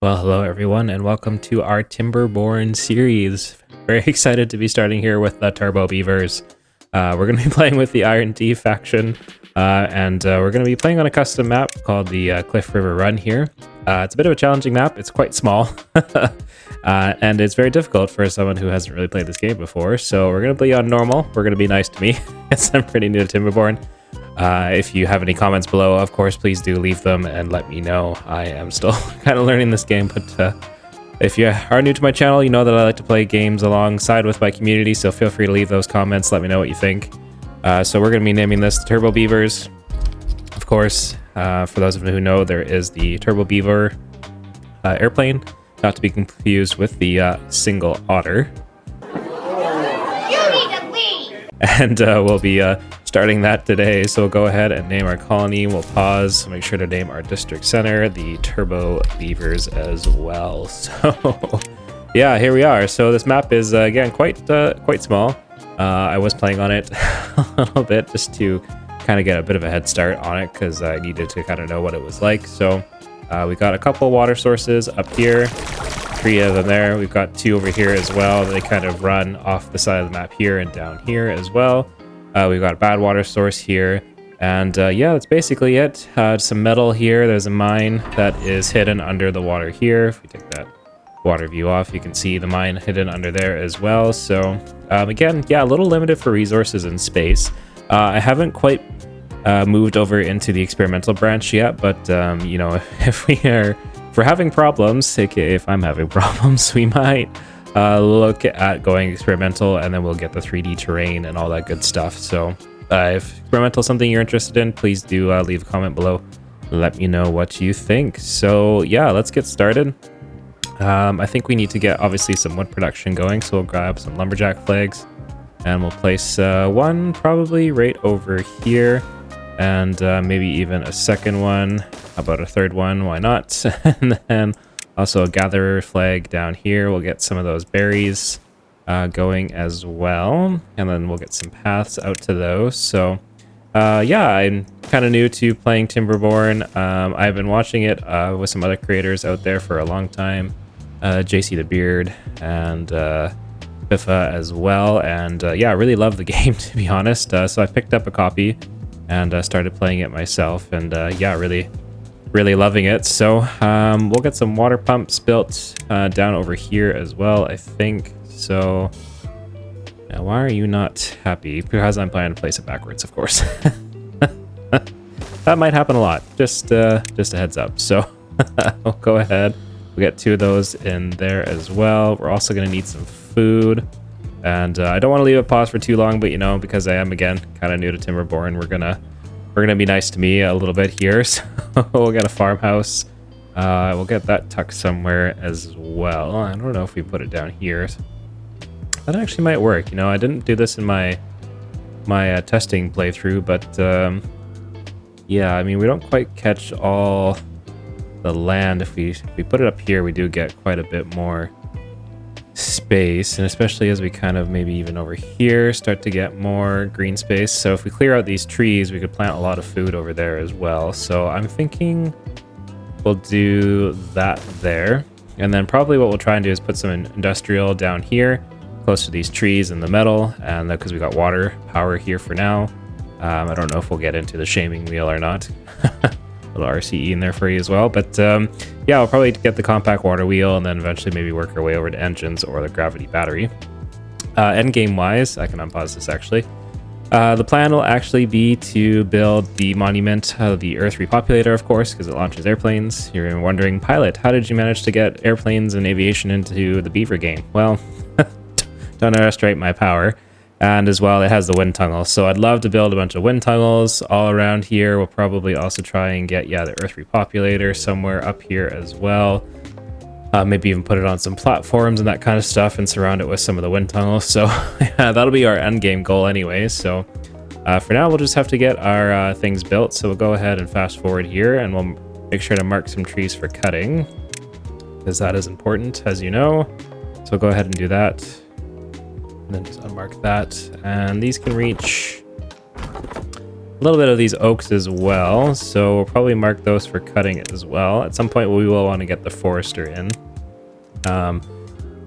Well, hello everyone, and welcome to our Timberborn series. Very excited to be starting here with the Turbo Beavers. We're going to be playing with the Iron D faction, and we're going to be playing on a custom map called the Cliff River Run here. It's a bit of a challenging map. It's quite small, and it's very difficult for someone who hasn't really played this game before. So we're going to be on normal. We're going to be nice to me, as I'm pretty new to Timberborn. If you have any comments below, of course, please do leave them and let me know. I am still kind of learning this game, but if you are new to my channel, you know that I like to play games alongside with my community, so feel free to leave those comments, let me know what you think. So we're going to be naming this the Turbo Beavers. Of course, for those of you who know, there is the Turbo Beaver airplane, not to be confused with the single otter. You need to leave! And we'll be starting that today, so we'll go ahead and name our colony. We'll pause, make sure to name our district center the Turbo Beavers as well. So yeah, here we are. So this map is again quite small. I was playing on it a little bit just to kind of get a bit of a head start on it because I needed to kind of know what it was like. So we got a couple water sources up here, 3 of them there. We've got 2 over here as well. They kind of run off the side of the map here and down here as well. We've got a bad water source here, and yeah, that's basically it. Some metal here. There's a mine that is hidden under the water here. If we take that water view off, you can see the mine hidden under there as well. So again, yeah, a little limited for resources and space. I haven't quite moved over into the experimental branch yet, but you know, if we're having problems, aka if I'm having problems, we might look at going experimental, and then we'll get the 3D terrain and all that good stuff. So if experimental is something you're interested in, please do leave a comment below. Let me know what you think. So yeah, let's get started. I think we need to get obviously some wood production going, so we'll grab some lumberjack flags and we'll place one probably right over here, and maybe even a second one. How about a third one? Why not? And then also a gatherer flag down here. We'll get some of those berries going as well, and then we'll get some paths out to those. So yeah, I'm kind of new to playing Timberborn. I've been watching it with some other creators out there for a long time, JC the Beard and Biffa as well, and yeah, I really love the game, to be honest. So I picked up a copy and started playing it myself, and yeah, really loving it. So we'll get some water pumps built down over here as well, I think. So now, why are you not happy? Because I'm planning to place it backwards, of course. That might happen a lot. Just a heads up. So we'll go ahead. We'll get 2 of those in there as well. We're also going to need some food, and I don't want to leave it paused for too long, but you know, because I am again kind of new to Timberborn, we're gonna be nice to me a little bit here. So we'll get a farmhouse. We'll get that tucked somewhere as well. I don't know if we put it down here. That actually might work. You know, I didn't do this in my testing playthrough, but yeah, I mean, we don't quite catch all the land. If we put it up here, we do get quite a bit more space, and especially as we kind of maybe even over here start to get more green space. So if we clear out these trees, we could plant a lot of food over there as well. So I'm thinking we'll do that there, and then probably what we'll try and do is put some industrial down here close to these trees and the metal, and because we got water power here for now. I don't know if we'll get into the shaming wheel or not. Little RCE in there for you as well, but yeah, I'll probably get the compact water wheel and then eventually maybe work our way over to engines or the gravity battery. End game wise, I can unpause this actually. The plan will actually be to build the monument, the Earth Repopulator, of course, because it launches airplanes. You're wondering, Pilot, how did you manage to get airplanes and aviation into the Beaver game? Well, don't underestimate my power. And as well, it has the wind tunnel. So I'd love to build a bunch of wind tunnels all around here. We'll probably also try and get, yeah, the Earth Repopulator somewhere up here as well. Maybe even put it on some platforms and that kind of stuff and surround it with some of the wind tunnels. So yeah, that'll be our end game goal anyway. So for now, we'll just have to get our things built. So we'll go ahead and fast forward here, and we'll make sure to mark some trees for cutting, because that is important, as you know. So we'll go ahead and do that. And then just unmark that, and these can reach a little bit of these oaks as well, so we'll probably mark those for cutting as well. At some point we will want to get the forester in.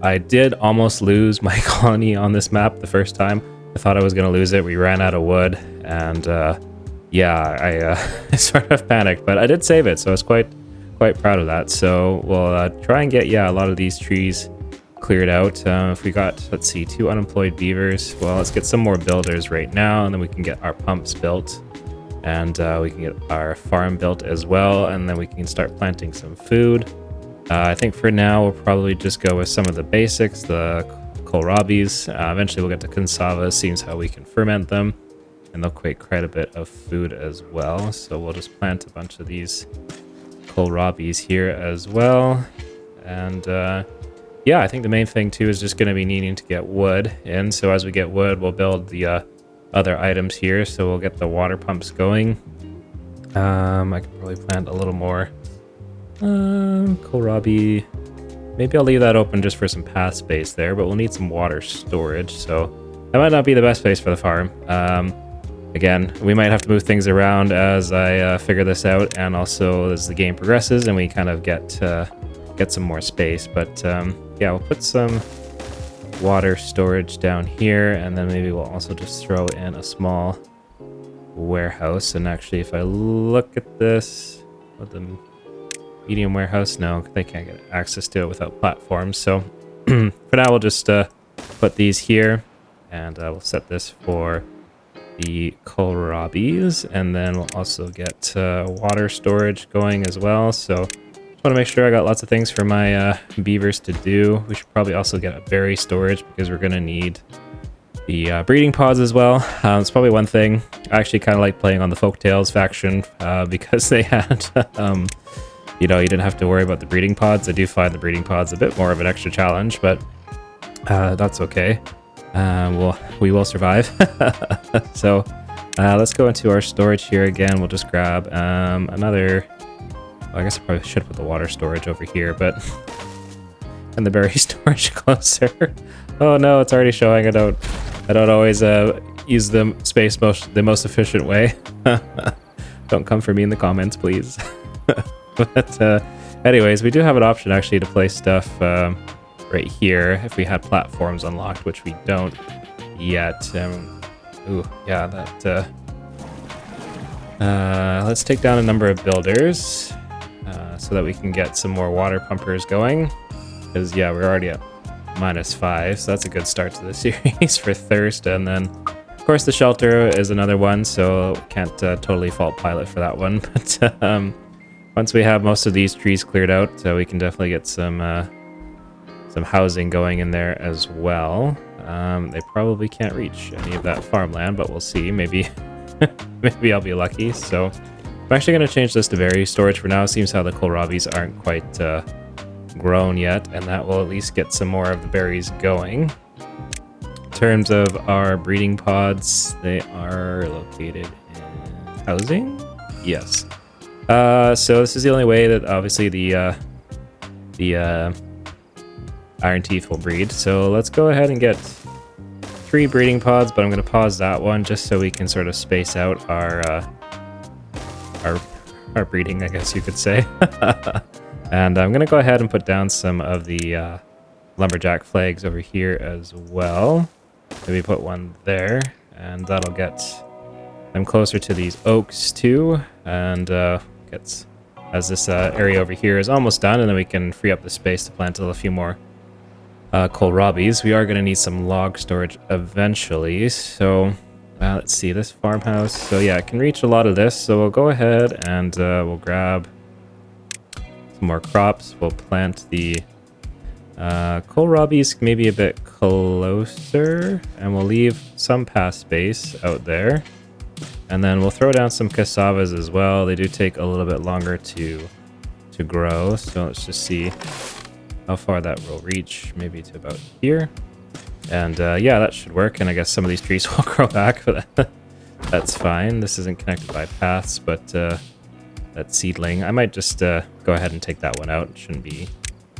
I did almost lose my colony on this map the first time. I thought I was going to lose it. We ran out of wood, and yeah, I sort of panicked, but I did save it, so I was quite proud of that. So we'll try and get, yeah, a lot of these trees cleared out. If we got, let's see, 2 unemployed beavers, well, let's get some more builders right now, and then we can get our pumps built, and we can get our farm built as well, and then we can start planting some food. I think for now we'll probably just go with some of the basics, the kohlrabis. Eventually we'll get to cassava, seems how we can ferment them, and they'll create quite a bit of food as well. So we'll just plant a bunch of these kohlrabis here as well. And yeah, I think the main thing too is just going to be needing to get wood in. So as we get wood, we'll build the other items here. So we'll get the water pumps going. I could probably plant a little more kohlrabi. Maybe I'll leave that open just for some path space there, but we'll need some water storage, so that might not be the best place for the farm. Again, we might have to move things around as I figure this out, and also as the game progresses and we kind of get some more space. But yeah, we'll put some water storage down here, and then maybe we'll also just throw in a small warehouse. And actually, if I look at this, what the medium warehouse, no, they can't get access to it without platforms. So for now, we'll just put these here, and we'll set this for the kohlrabis, and then we'll also get water storage going as well. So just want to make sure I got lots of things for my beavers to do. We should probably also get a berry storage because we're going to need the breeding pods as well. It's probably one thing. I actually kind of like playing on the Folktales faction because they had you know, you didn't have to worry about the breeding pods. I do find the breeding pods a bit more of an extra challenge, but that's okay. We will survive. So let's go into our storage here again. We'll just grab another, well, I guess I probably should put the water storage over here, but and the berry storage closer. Oh no, it's already showing. I don't always use the space the most efficient way. Don't come for me in the comments, please. But anyways, we do have an option actually to place stuff right here if we had platforms unlocked, which we don't yet. Ooh, yeah, that. Let's take down a number of builders so that we can get some more water pumpers going. Because yeah, we're already at -5, so that's a good start to the series for thirst. And then, of course, the shelter is another one, so can't totally fault Pilot for that one. But once we have most of these trees cleared out, we can definitely get some housing going in there as well. They probably can't reach any of that farmland, but we'll see. Maybe maybe I'll be lucky. So I'm actually going to change this to berry storage for now. It seems how the kohlrabis aren't quite grown yet, and that will at least get some more of the berries going. In terms of our breeding pods, they are located in housing. Yes. So this is the only way that obviously the iron teeth will breed. So let's go ahead and get 3 breeding pods, but I'm going to pause that one just so we can sort of space out our breeding, I guess you could say. And I'm going to go ahead and put down some of the lumberjack flags over here as well. Maybe put one there, and that'll get them closer to these oaks too. And gets, as this area over here is almost done, and then we can free up the space to plant a few more kohlrabis. We are going to need some log storage eventually. So let's see, this farmhouse. So yeah, it can reach a lot of this. So we'll go ahead and we'll grab some more crops. We'll plant the kohlrabis maybe a bit closer, and we'll leave some path space out there. And then we'll throw down some cassavas as well. They do take a little bit longer to grow. So let's just see how far that will reach, maybe to about here. And yeah, that should work. And I guess some of these trees will grow back, but that's fine. This isn't connected by paths, but that seedling, I might just go ahead and take that one out. It shouldn't be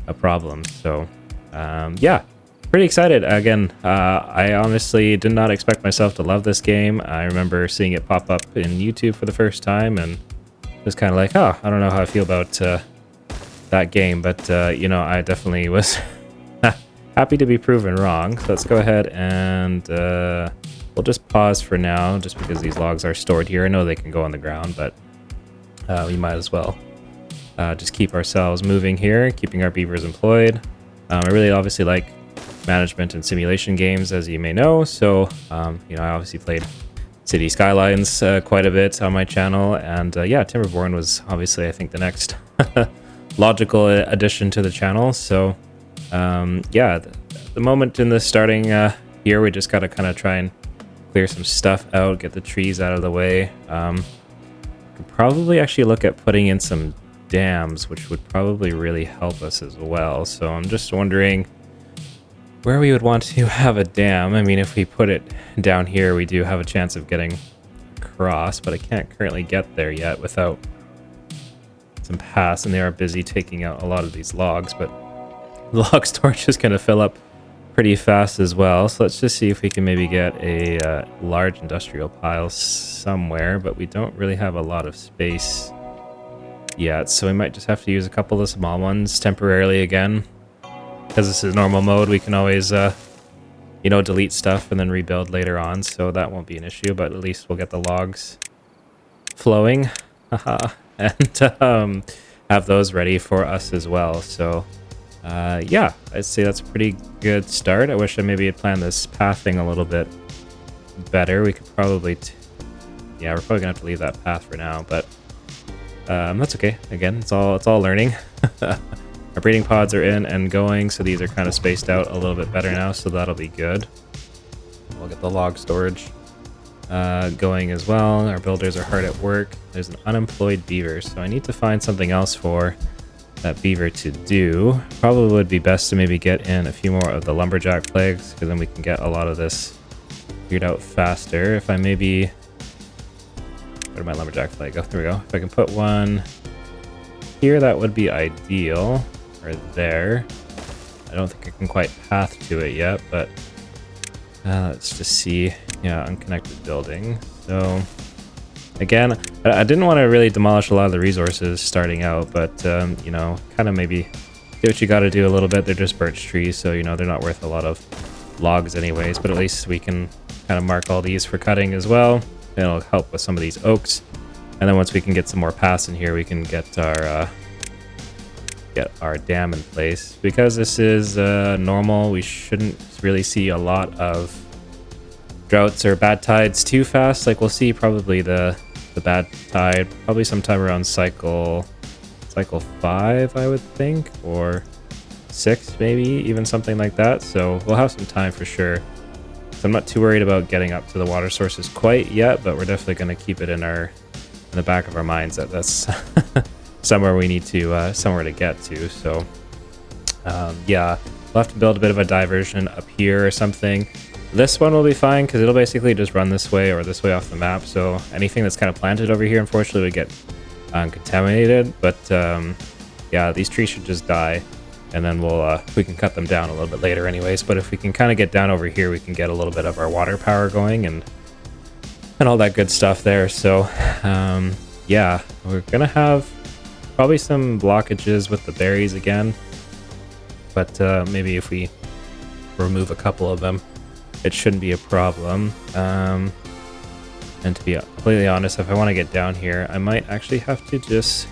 a problem. So yeah, pretty excited. Again, I honestly did not expect myself to love this game. I remember seeing it pop up in YouTube for the first time and just kind of like, oh, I don't know how I feel about that game, but you know, I definitely was happy to be proven wrong. So let's go ahead and we'll just pause for now, just because these logs are stored here. I know they can go on the ground, but we might as well just keep ourselves moving here, keeping our beavers employed. I really obviously like management and simulation games, as you may know. So, you know, I obviously played City Skylines quite a bit on my channel. And yeah, Timberborn was obviously, I think, the next logical addition to the channel. So, yeah, the moment in the starting here, we just got to kind of try and clear some stuff out, get the trees out of the way. Could probably actually look at putting in some dams, which would probably really help us as well. So I'm just wondering where we would want to have a dam. I mean, if we put it down here, we do have a chance of getting across, but I can't currently get there yet without some paths, and they are busy taking out a lot of these logs, but the log storage is going to fill up pretty fast as well. So let's just see if we can maybe get a large industrial pile somewhere, but we don't really have a lot of space yet, so we might just have to use a couple of small ones temporarily again. Because this is normal mode, we can always, you know, delete stuff and then rebuild later on, so that won't be an issue, but at least we'll get the logs flowing. And have those ready for us as well. So, yeah, I'd say that's a pretty good start. I wish I maybe had planned this path thing a little bit better. We could probably... yeah, we're probably going to have to leave that path for now, but... that's okay. Again, it's all learning. Our breeding pods are in and going, so these are kind of spaced out a little bit better now, so that'll be good. We'll get the log storage going as well. Our builders are hard at work. There's an unemployed beaver, so I need to find something else for that beaver to do. Probably would be best to maybe get in a few more of the lumberjack flags, because then we can get a lot of this figured out faster. If I maybe... where did my lumberjack flag go? There we go. If I can put one here, that would be ideal. Or there. I don't think I can quite path to it yet, but let's just see. Yeah, unconnected building. So again, I didn't want to really demolish a lot of the resources starting out, but you know, kind of maybe do what you got to do a little bit. They're just birch trees, so you know, they're not worth a lot of logs anyways, but at least we can kind of mark all these for cutting as well. It'll help with some of these oaks, and then once we can get some more paths in here, we can get our dam in place. Because this is normal, we shouldn't really see a lot of droughts or bad tides too fast. Like, we'll see probably the bad tide probably sometime around cycle 5, I would think, or 6 maybe, even something like that. So we'll have some time for sure. So I'm not too worried about getting up to the water sources quite yet, but we're definitely going to keep it in the back of our minds that that's somewhere we need to somewhere to get to. So yeah, we'll have to build a bit of a diversion up here or something. This one will be fine because it'll basically just run this way or this way off the map. So anything that's kind of planted over here, unfortunately, would get contaminated. But yeah, these trees should just die, and then we can cut them down a little bit later anyways. But if we can kind of get down over here, we can get a little bit of our water power going and all that good stuff there. So yeah, we're gonna have probably some blockages with the berries again, but maybe if we remove a couple of them, it shouldn't be a problem. And to be completely honest, if I want to get down here, I might actually have to just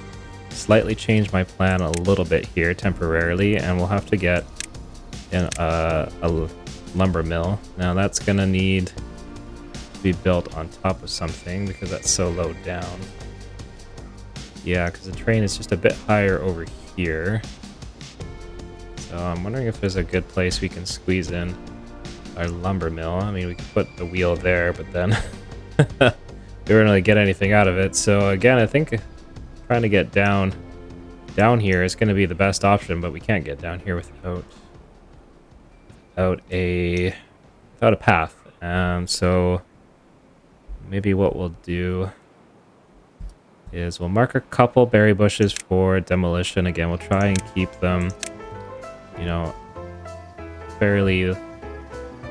slightly change my plan a little bit here temporarily, and we'll have to get in a lumber mill. Now that's gonna need to be built on top of something because that's so low down. Yeah, because the train is just a bit higher over here. So I'm wondering if there's a good place we can squeeze in our lumber mill. I mean, we could put the wheel there, but then we wouldn't really get anything out of it. So again, I think trying to get down here is going to be the best option, but we can't get down here without a path. So maybe what we'll do is we'll mark a couple berry bushes for demolition. Again, we'll try and keep them, you know, fairly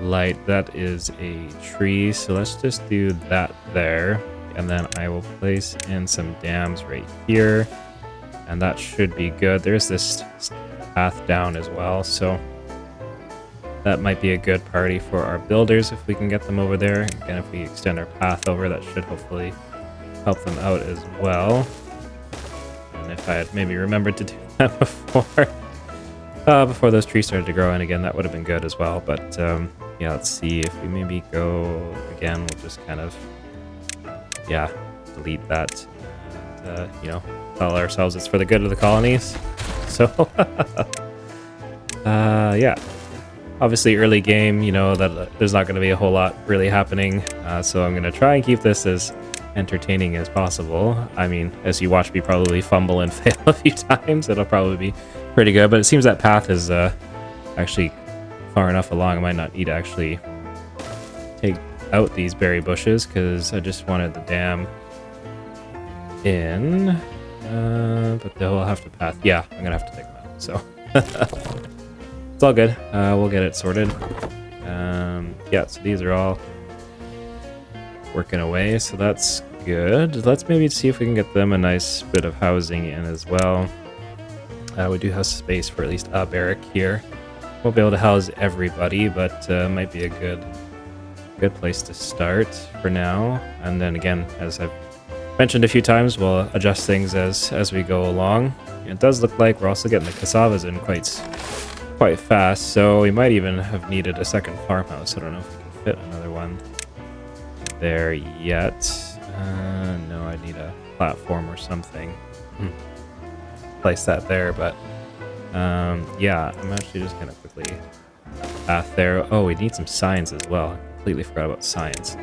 light. That is a tree, so let's just do that there. And then I will place in some dams right here. And that should be good. There's this path down as well, so that might be a good party for our builders if we can get them over there. And if we extend our path over, that should hopefully help them out as well. And if I had maybe remembered to do that before those trees started to grow in again, that would have been good as well. But yeah, let's see if we maybe go again. We'll just kind of, yeah, delete that. And, you know, tell ourselves it's for the good of the colonies. So, yeah. Obviously, early game, you know, that there's not going to be a whole lot really happening. So I'm going to try and keep this as entertaining as possible. I mean, as you watch me probably fumble and fail a few times, it'll probably be pretty good. But it seems that path is actually far enough along. I might not need to actually take out these berry bushes because I just wanted the dam in. But they'll have to path. Yeah, I'm going to have to take them out. So it's all good. We'll get it sorted. Yeah, so these are all working away, so that's good. Let's maybe see if we can get them a nice bit of housing in as well. We do have space for at least a barrack here. Won't be able to house everybody, but might be a good place to start for now. And then again, as I've mentioned a few times, we'll adjust things as we go along. It does look like we're also getting the cassavas in quite fast, so we might even have needed a second farmhouse. I don't know if we can fit another one there yet. No, I need a platform or something. Place that there, but yeah, I'm actually just gonna quickly path there. Oh, we need some signs as well. I completely forgot about signs.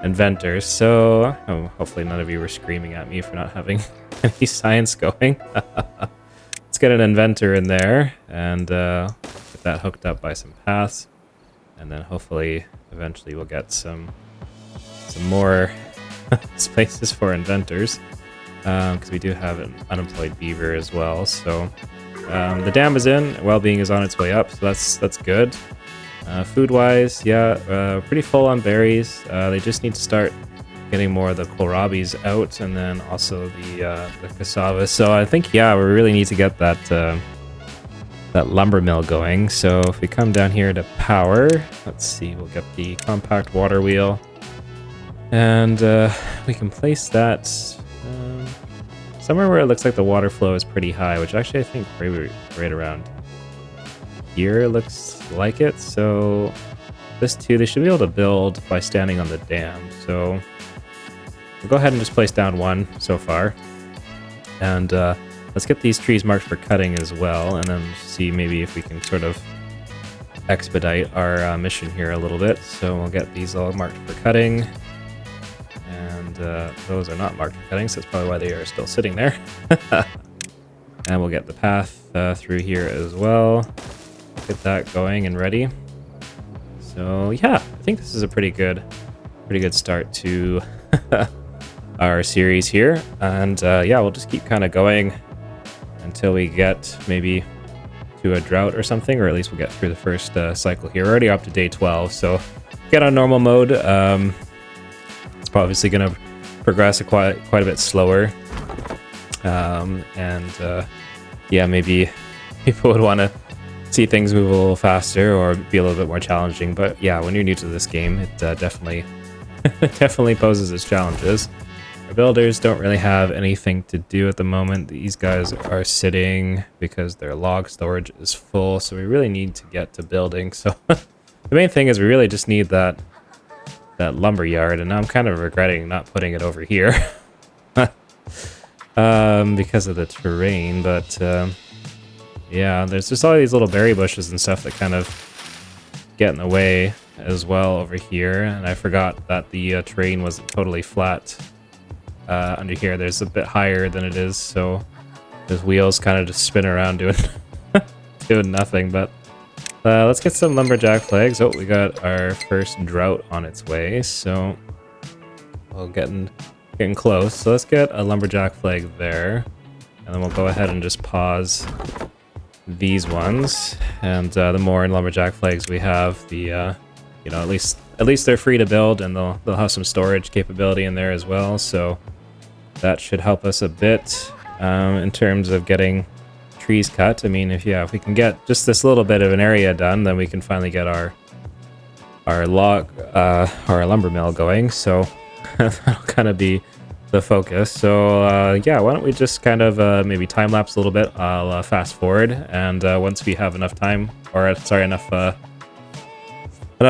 Inventors. So hopefully none of you were screaming at me for not having any signs going. Let's get an inventor in there and get that hooked up by some paths, and then hopefully eventually we'll get some more spaces for inventors, because we do have an unemployed beaver as well. So the dam is in, well-being is on its way up, so that's good. Food-wise, yeah, pretty full on berries. They just need to start getting more of the kohlrabies out, and then also the cassava. So I think, yeah, we really need to get that lumber mill going. So if we come down here to power, let's see, we'll get the compact water wheel, and we can place that somewhere where it looks like the water flow is pretty high, which actually I think right around here looks like it. So this too, they should be able to build by standing on the dam. So we'll go ahead and just place down one so far, and let's get these trees marked for cutting as well, and then see maybe if we can sort of expedite our mission here a little bit. So we'll get these all marked for cutting, and those are not marked for cutting, so that's probably why they are still sitting there. And we'll get the path through here as well. Get that going and ready. So yeah, I think this is a pretty good start to our series here, and yeah, we'll just keep kind of going until we get maybe to a drought or something, or at least we'll get through the first cycle here. We're already up to day 12, so get on normal mode. It's obviously going to progress quite a bit slower, and yeah, maybe people would want to see things move a little faster or be a little bit more challenging. But yeah, when you're new to this game, it definitely poses its challenges. Our builders don't really have anything to do at the moment. These guys are sitting because their log storage is full, so we really need to get to building. So the main thing is we really just need that lumber yard, and I'm kind of regretting not putting it over here because of the terrain. But yeah, there's just all these little berry bushes and stuff that kind of get in the way as well over here, and I forgot that the terrain wasn't totally flat under here. There's a bit higher than it is, so those wheels kind of just spin around doing doing nothing. But let's get some lumberjack flags. Oh, we got our first drought on its way, so we're getting close. So let's get a lumberjack flag there, and then we'll go ahead and just pause these ones, and the more lumberjack flags we have, the you know, at least they're free to build, and they'll have some storage capability in there as well. So that should help us a bit in terms of getting trees cut. I mean, if we can get just this little bit of an area done, then we can finally get our lumber mill going. So that'll kind of be the focus. So yeah, why don't we just kind of maybe time lapse a little bit. I'll fast forward, and once we have enough time, or sorry, enough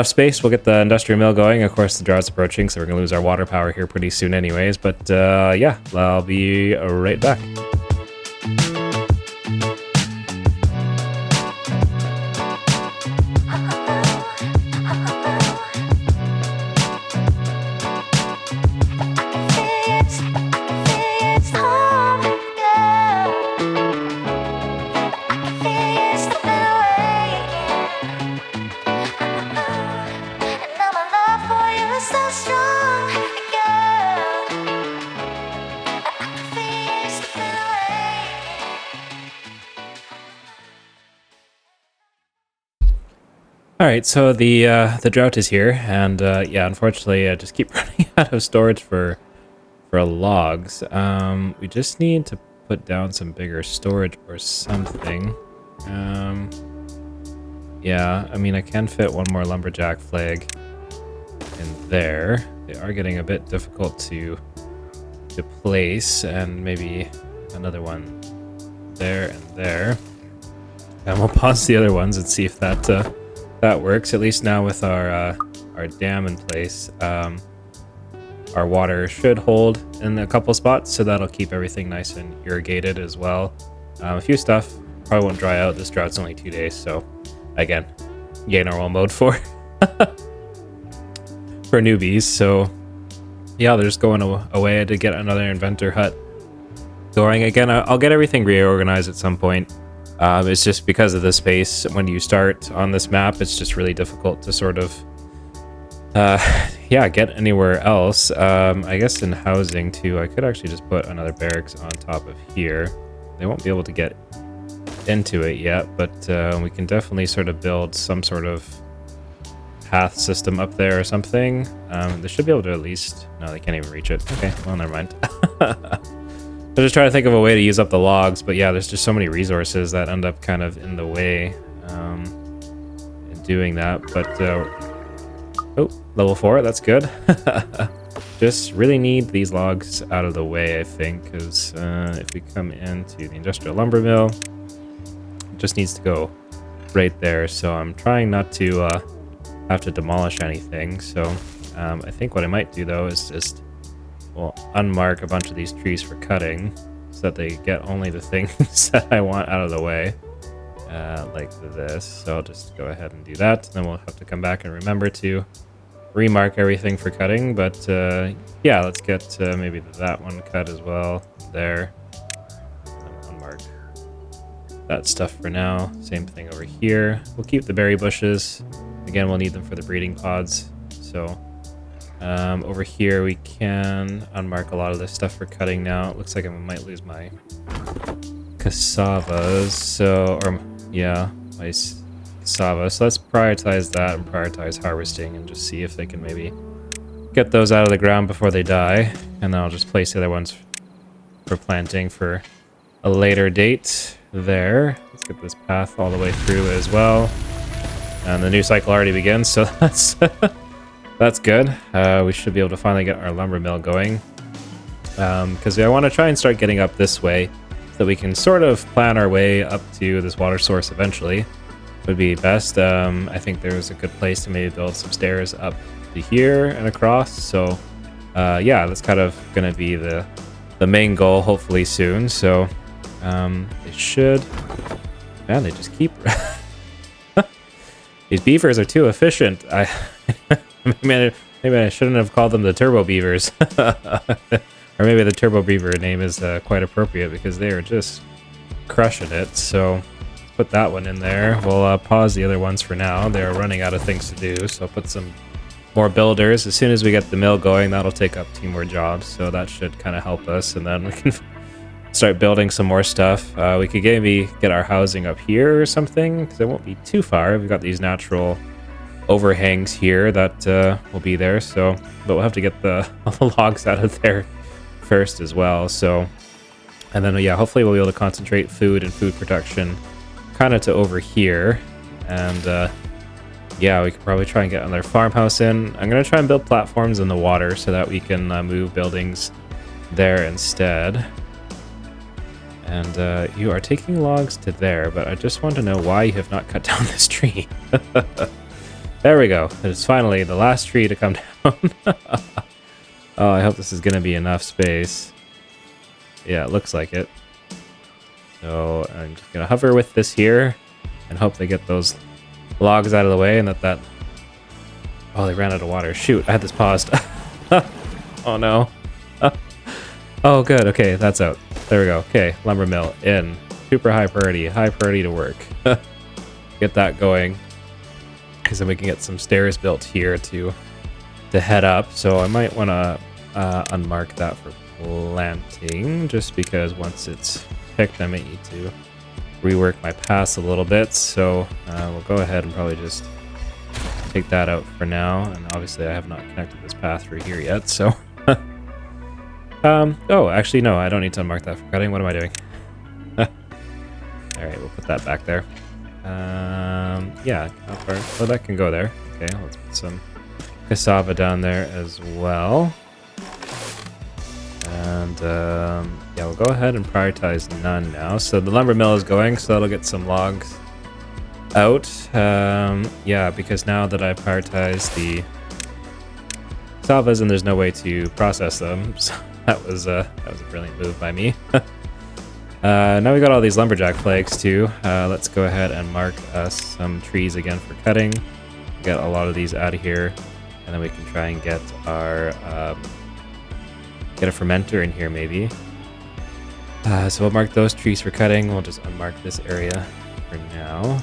space, we'll get the industrial mill going. Of course, the drought's approaching, so we're gonna lose our water power here pretty soon anyways. But yeah, I'll be right back. All right, so the drought is here, and yeah, unfortunately, I just keep running out of storage for logs. We just need to put down some bigger storage or something. Yeah, I mean, I can fit one more lumberjack flag in there. They are getting a bit difficult to place, and maybe another one there and there. And we'll pause the other ones and see if that works. At least now with our dam in place, our water should hold in a couple spots, so that'll keep everything nice and irrigated as well. A few stuff probably won't dry out. This drought's only 2 days, so again, normal mode for for newbies. So yeah, they're just going away to get another inventor hut going again. I'll get everything reorganized at some point. It's just because of the space. When you start on this map, it's just really difficult to sort of yeah, get anywhere else. I guess in housing too, I could actually just put another barracks on top of here. They won't be able to get into it yet, but we can definitely sort of build some sort of path system up there or something. They should be able to at least... No, they can't even reach it. Okay, well, never mind. I'm just trying to think of a way to use up the logs, but yeah, there's just so many resources that end up kind of in the way in doing that. But oh, level 4, that's good. Just really need these logs out of the way, I think, because if we come into the industrial lumber mill, it just needs to go right there. So I'm trying not to have to demolish anything. So I think what I might do though is just unmark a bunch of these trees for cutting, so that they get only the things that I want out of the way, like this. So I'll just go ahead and do that, and then we'll have to come back and remember to remark everything for cutting. But yeah, let's get maybe that one cut as well there, and unmark that stuff for now. Same thing over here. We'll keep the berry bushes. Again, we'll need them for the breeding pods. So over here we can unmark a lot of this stuff for cutting now. It looks like I might lose my cassavas, so, or yeah, my cassava. So let's prioritize that and prioritize harvesting, and just see if they can maybe get those out of the ground before they die. And then I'll just place the other ones for planting for a later date there. Let's get this path all the way through as well. And the new cycle already begins, so that's that's good. We should be able to finally get our lumber mill going, because I want to try and start getting up this way so that we can sort of plan our way up to this water source eventually. Would be best. I think there's a good place to maybe build some stairs up to here and across. So yeah, that's kind of going to be the main goal hopefully soon. So it should... Man, they just keep... These beavers are too efficient. Maybe I shouldn't have called them the turbo beavers. Or maybe the turbo beaver name is quite appropriate, because they are just crushing it. So let's put that one in there. We'll pause the other ones for now. They're running out of things to do, so I'll put some more builders. As soon as we get the mill going, that'll take up 2 more jobs, so that should kind of help us, and then we can start building some more stuff. We could maybe get our housing up here or something, because it won't be too far. We've got these natural overhangs here that will be there, so but we'll have to get the logs out of there first as well. So, and then yeah, hopefully we'll be able to concentrate food and food production kind of to over here, and yeah, we could probably try and get another farmhouse in. I'm gonna try and build platforms in the water so that we can move buildings there instead. And you are taking logs to there, but I just want to know why you have not cut down this tree. There we go. It's finally the last tree to come down. Oh, I hope this is going to be enough space. Yeah, it looks like it. So I'm just going to hover with this here and hope they get those logs out of the way and that... Oh, they ran out of water. Shoot, I had this paused. Oh, no. Oh, good. Okay, that's out. There we go. Okay, lumber mill in. Super high priority. High priority to work. Get that going. Because then we can get some stairs built here to head up. So I might want to unmark that for planting, just because once it's picked, I might need to rework my paths a little bit. So we'll go ahead and probably just take that out for now. And obviously I have not connected this path through here yet, so... oh, actually, no, I don't need to unmark that for cutting. What am I doing? Alright, we'll put that back there. Yeah, how far? Oh, that can go there. Okay, let's put some cassava down there as well. And, yeah, we'll go ahead and prioritize none now. So the lumber mill is going, so that'll get some logs out. Yeah, because now that I prioritize the cassavas and there's no way to process them, so that was a brilliant move by me. Now we got all these lumberjack flags too. Let's go ahead and mark some trees again for cutting. Get a lot of these out of here, and then we can try and get our get a fermenter in here maybe. So we'll mark those trees for cutting. We'll just unmark this area for now.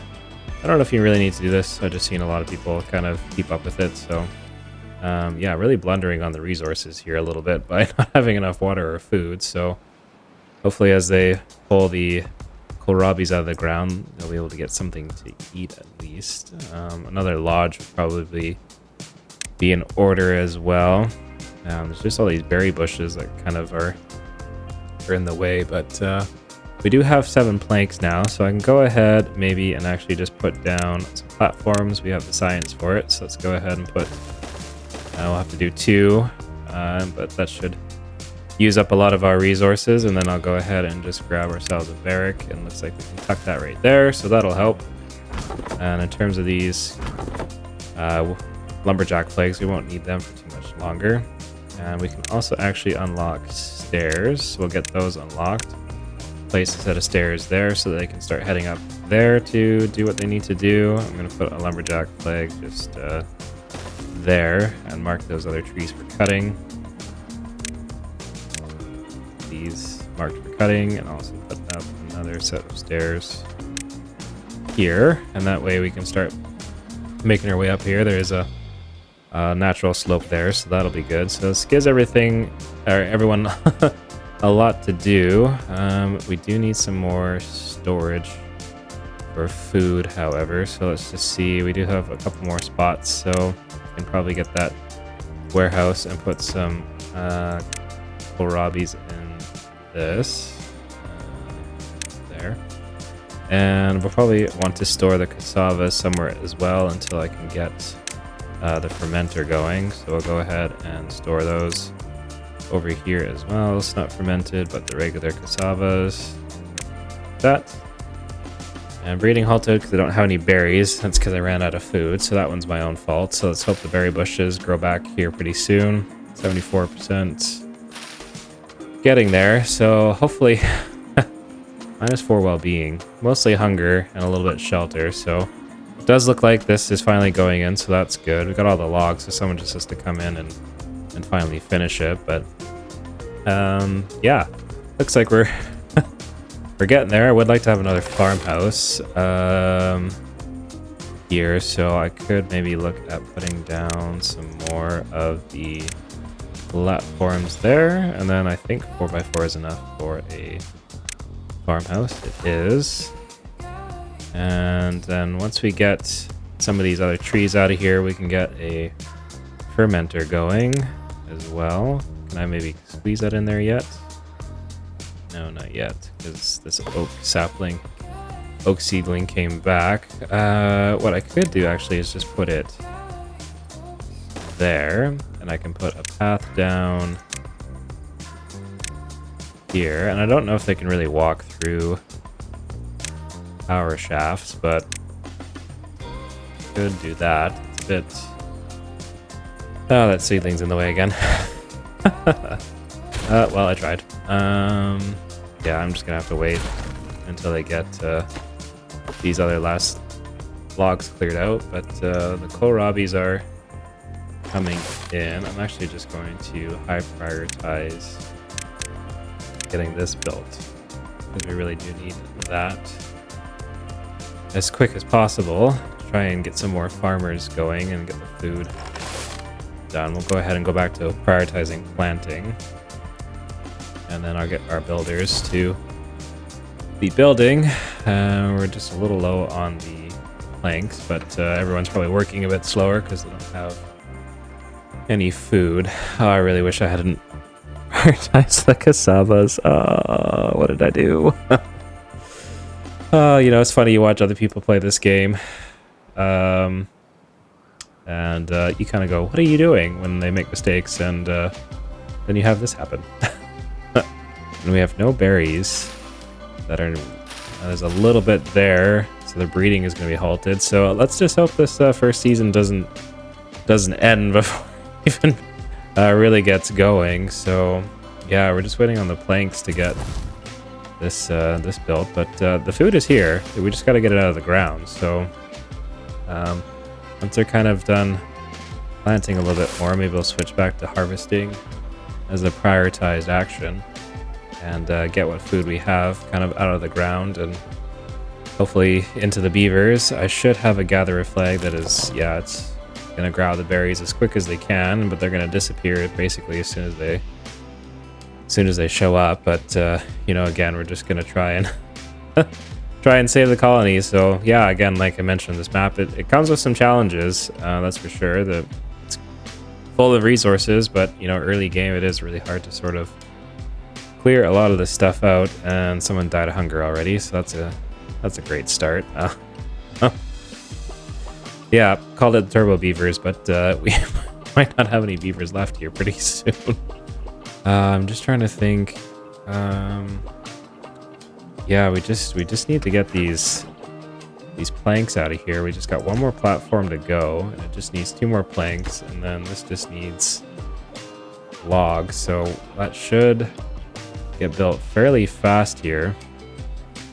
I don't know if you really need to do this. I've just seen a lot of people kind of keep up with it. So yeah, really blundering on the resources here a little bit by not having enough water or food. So hopefully as they pull the kohlrabis out of the ground, they'll be able to get something to eat at least. Another lodge would probably be in order as well. There's just all these berry bushes that kind of are in the way, but we do have 7 planks now, so I can go ahead maybe and actually just put down some platforms. We have the science for it, so let's go ahead and put... we'll have to do 2, but that should use up a lot of our resources, and then I'll go ahead and just grab ourselves a barrack, and looks like we can tuck that right there, so that'll help. And in terms of these lumberjack flags, we won't need them for too much longer. And we can also actually unlock stairs, so we'll get those unlocked. Place a set of stairs there so that they can start heading up there to do what they need to do. I'm going to put a lumberjack flag just there and mark those other trees for cutting. These marked for cutting, and also put up another set of stairs here, and that way we can start making our way up here. There is a natural slope there, so that'll be good. So this gives everyone a lot to do. We do need some more storage for food, however, so let's just see. We do have a couple more spots, so we can probably get that warehouse and put some kohlrabis in this there. And we'll probably want to store the cassava somewhere as well until I can get the fermenter going. So we'll go ahead and store those over here as well. It's not fermented, but the regular cassavas. That. And breeding halted because I don't have any berries. That's because I ran out of food, so that one's my own fault. So let's hope the berry bushes grow back here pretty soon. 74%. Getting there, so hopefully -4 well-being. Mostly hunger and a little bit shelter, so it does look like this is finally going in, so that's good. We got all the logs, so someone just has to come in and finally finish it, but yeah, looks like we're we're getting there. I would like to have another farmhouse here, so I could maybe look at putting down some more of the platforms there, and then I think 4x4 is enough for a farmhouse? It is. And then once we get some of these other trees out of here, we can get a fermenter going as well. Can I maybe squeeze that in there yet? No, not yet, because this oak seedling came back. What I could do actually is just put it there, and I can put a path down here. And I don't know if they can really walk through power shafts, but could do that. It's a bit... Oh, that seedling's in the way again. Well, I tried. Yeah, I'm just gonna have to wait until they get these other last logs cleared out, but the kohlrabis are coming in. I'm actually just going to high prioritize getting this built, because we really do need that as quick as possible. Try and get some more farmers going and get the food done. We'll go ahead and go back to prioritizing planting, and then I'll get our builders to be building. We're just a little low on the planks, but everyone's probably working a bit slower because they don't have any food. Oh, I really wish I hadn't prioritized the cassavas. What did I do? You know, it's funny, you watch other people play this game, and you kind of go, what are you doing, when they make mistakes, and then you have this happen. And we have no berries that are... there's a little bit there, so the breeding is going to be halted. So let's just hope this first season doesn't end before it even really gets going. So yeah, we're just waiting on the planks to get this built, but the food is here. We just got to get it out of the ground. So once they're kind of done planting a little bit more, maybe we'll switch back to harvesting as a prioritized action, and get what food we have kind of out of the ground and hopefully into the beavers. I should have a gatherer flag that is, yeah, it's gonna grab the berries as quick as they can, but they're gonna disappear basically as soon as they show up. But you know, again, we're just gonna try and save the colony. So yeah, again, like I mentioned, this map, it comes with some challenges, that's for sure. It's full of resources, but you know, early game, it is really hard to sort of clear a lot of this stuff out, and someone died of hunger already, so that's a great start. Yeah, called it Turbo Beavers, but we might not have any beavers left here pretty soon. I'm just trying to think. Yeah, we just need to get these planks out of here. We just got one more platform to go, and it just needs 2 more planks, and then this just needs logs, so that should get built fairly fast here.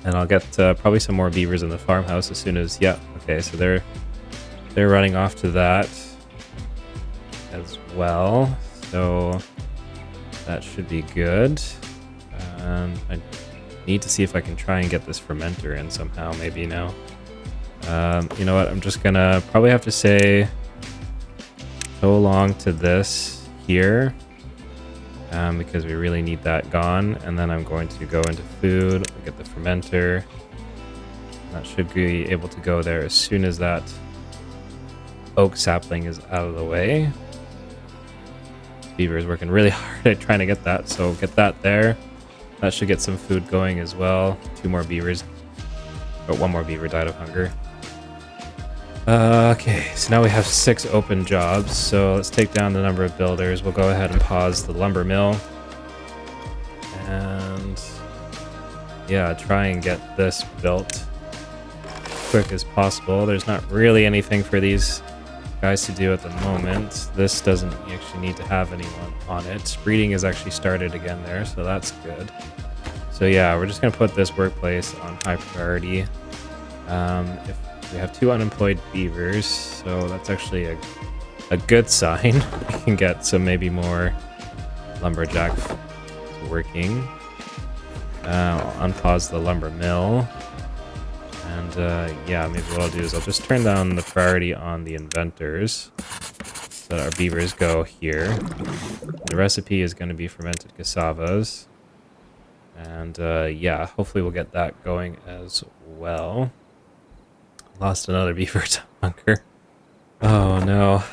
And I'll get probably some more beavers in the farmhouse as soon as... Yeah, okay, so they're running off to that as well, so that should be good. I need to see if I can try and get this fermenter in somehow, maybe now. You know what, I'm just gonna probably have to say so long to this here, because we really need that gone. And then I'm going to go into food, get the fermenter. That should be able to go there as soon as that oak sapling is out of the way. Beaver is working really hard at trying to get that, so get that there. That should get some food going as well. 2 more beavers, but 1 more beaver died of hunger. Okay, so now we have 6 open jobs, so let's take down the number of builders. We'll go ahead and pause the lumber mill, and yeah, try and get this built quick as possible. There's not really anything for these guys to do at the moment. This doesn't actually need to have anyone on it. Breeding is actually started again there, so that's good. So yeah, we're just gonna put this workplace on high priority. If we have 2 unemployed beavers, so that's actually a good sign. We can get some maybe more lumberjack working. I'll unpause the lumber mill. And yeah, maybe what I'll do is I'll just turn down the priority on the inventors so that our beavers go here. The recipe is going to be fermented cassavas. And yeah, hopefully we'll get that going as well. Lost another beaver to hunger. Oh no.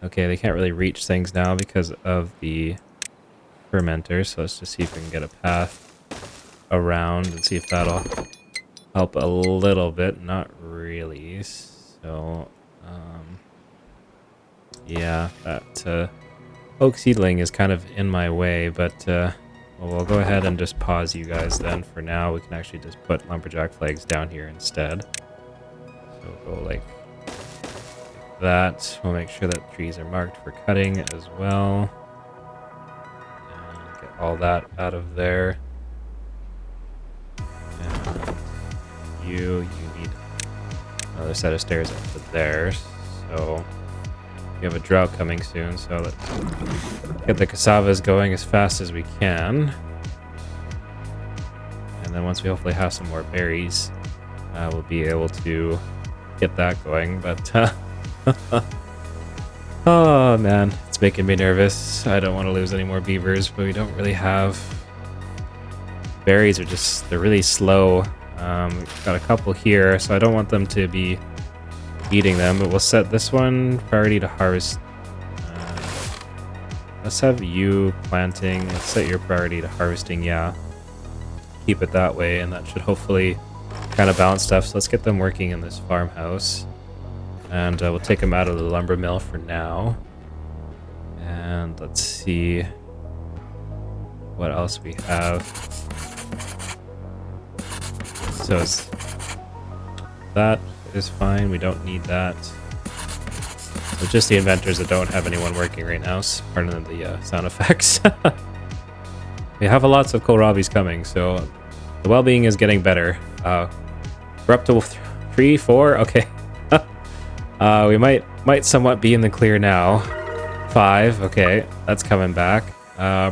Okay, they can't really reach things now because of the fermenter, so let's just see if we can get a path around and see if that'll help a little bit. Not really. So, yeah, that oak seedling is kind of in my way, but well, we'll go ahead and just pause you guys then for now. We can actually just put lumberjack flags down here instead. So we'll go like that. We'll make sure that trees are marked for cutting as well. And get all that out of there. And you need another set of stairs up to there. So we have a drought coming soon, so let's get the cassavas going as fast as we can. And then once we hopefully have some more berries, we'll be able to get that going. But oh man, it's making me nervous. I don't want to lose any more beavers, but we don't really have... Berries are just, they're really slow. We've got a couple here, so I don't want them to be eating them, but we'll set this one priority to harvest. Let's have you planting. Let's set your priority to harvesting, yeah. Keep it that way, and that should hopefully kind of balance stuff. So let's get them working in this farmhouse. And we'll take them out of the lumber mill for now. And let's see what else we have. So that is fine. We don't need that. It's just the inventors that don't have anyone working right now. Pardon the sound effects. We have lots of kohlrabies coming, so the well-being is getting better. We're up to 3, 4. Okay. We might somewhat be in the clear now. 5. Okay, that's coming back.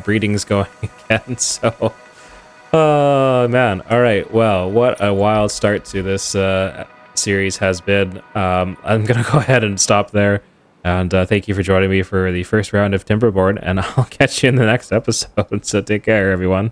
Breeding's going again. So, oh man. All right. Well, what a wild start to this series has been. I'm gonna go ahead and stop there. And thank you for joining me for the first round of Timberborn, and I'll catch you in the next episode. So take care, everyone.